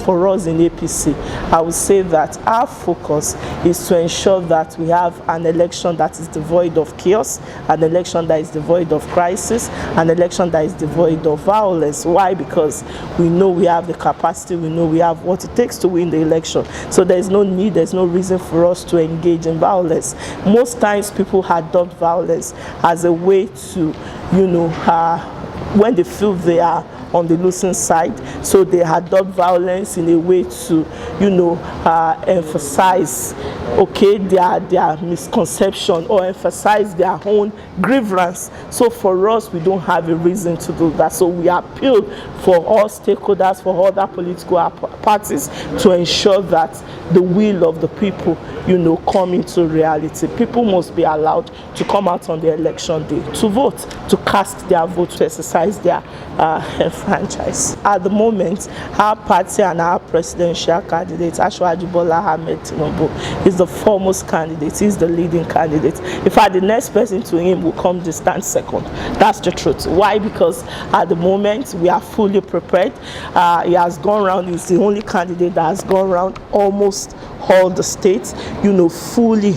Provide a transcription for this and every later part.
for us in APC, I would say that our focus is to ensure that we have an election that is devoid of chaos, an election that is devoid of crisis, an election that is devoid of violence. Why? Because we know we have the capacity, we know we have what it takes to win the election. So there's no need, there's no reason for us to engage in violence. Most times people adopt violence as a way to, when they feel they are on the losing side, so they adopt violence in a way to, emphasize, their misconception, or emphasize their own grievance. So for us, we don't have a reason to do that. So we appeal for all stakeholders, for other political parties, to ensure that the will of the people, come into reality. People must be allowed to come out on the election day to vote, to cast their vote, to exercise their franchise. At the moment, our party and our presidential candidate, Asiwaju Bola Ahmed Tinubu, is the foremost candidate. He's the leading candidate. In fact, the next person to him will come distant second. That's the truth. Why? Because at the moment, we are fully prepared. He has gone around. He's the only candidate that has gone around almost all the states, fully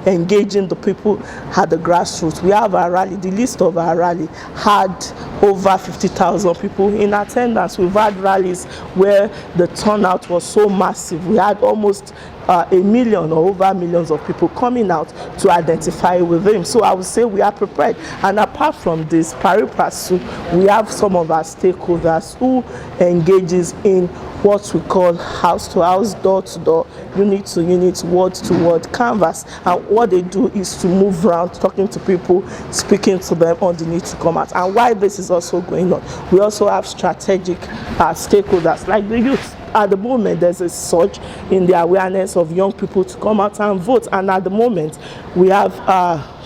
engaging the people at the grassroots. We have a rally. The list of our rally had over 50,000 people in attendance. We've had rallies where the turnout was so massive. We had almost 1 million or over millions of people coming out to identify with him. So I would say we are prepared. And apart from this, pari passu, we have some of our stakeholders who engages in what we call house to house, door to door, unit to unit, word to word canvas. And what they do is to move around, talking to people, speaking to them on the need to come out. And why this is also going on, we also have strategic stakeholders like the youth. At the moment, there's a surge in the awareness of young people to come out and vote. And at the moment, we have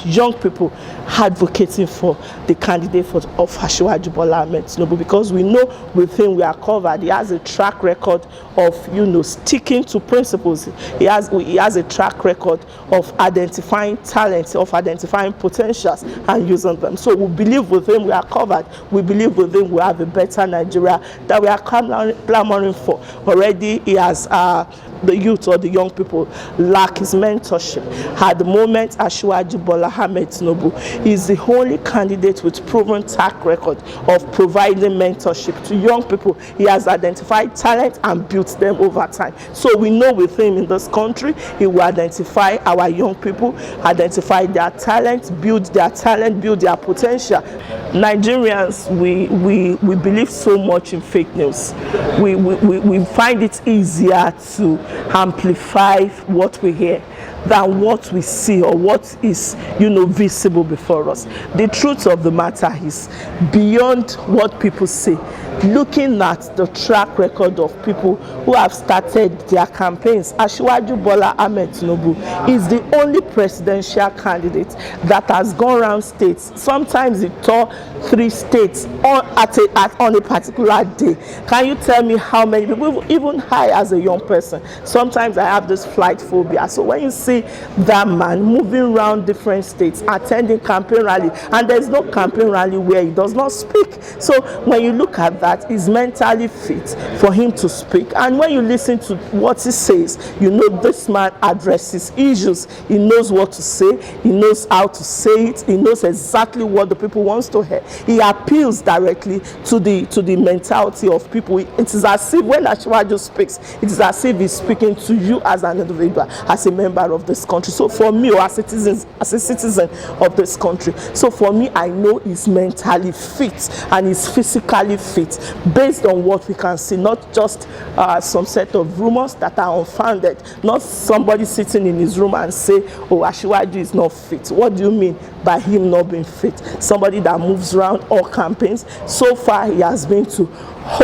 young people advocating for the candidate of Asiwaju Bola Ahmed Tinubu, because we know with him we are covered. He has a track record of sticking to principles. He has a track record of identifying talents, of identifying potentials and using them. So we believe with him we are covered. We believe with him we have a better Nigeria that we are clamoring for. Already he has the youth or the young people lack his mentorship. At the moment, Asiwaju Bola Ahmed Tinubu is the only candidate with proven track record of providing mentorship to young people. He has identified talent and built them over time. So we know with him in this country, he will identify our young people, identify their talent, build their potential. Nigerians, we believe so much in fake news. We find it easier to amplify what we hear than what we see or what is visible before us. The truth of the matter is, beyond what people say, looking at the track record of people who have started their campaigns, Asiwaju Bola Ahmed Tinubu is the only presidential candidate that has gone around states. Sometimes he toured 3 states on a particular day. Can you tell me how many people, even I as a young person, sometimes I have this flight phobia. So when you see that man moving around different states, attending campaign rally, and there's no campaign rally where he does not speak. So when you look at that, he's mentally fit for him to speak. And when you listen to what he says, this man addresses issues. He knows what to say. He knows how to say it. He knows exactly what the people wants to hear. He appeals directly to the mentality of people. It is as if when Asiwaju speaks, it is as if he's speaking to you as an individual, as a member of this country. So for me, or as a citizen of this country, so for me, I know he's mentally fit and he's physically fit, based on what we can see, not just some set of rumors that are unfounded, not somebody sitting in his room and say, oh, Asiwaju is not fit. What do you mean by him not being fit? Somebody that moves around all campaigns. So far, he has been to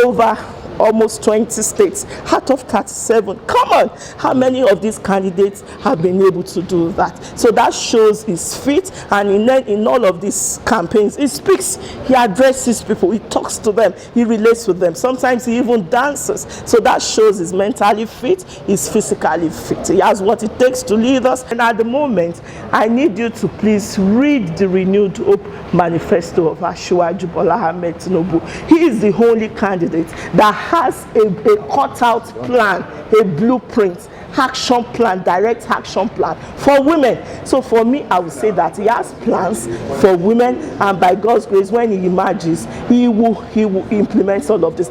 over almost 20 states out of 37. Come on, how many of these candidates have been able to do that? So that shows his fit, and in all of these campaigns, he speaks, he addresses people, he talks to them, he relates with them. Sometimes he even dances. So that shows he's mentally fit, he's physically fit. He has what it takes to lead us. And at the moment, I need you to please read the Renewed Hope Manifesto of Asiwaju Bola Ahmed Tinubu. He is the only candidate that has a cut out plan, a blueprint, action plan, direct action plan for women. So for me, I would say that he has plans for women, and by God's grace, when he emerges, he will implement all of this.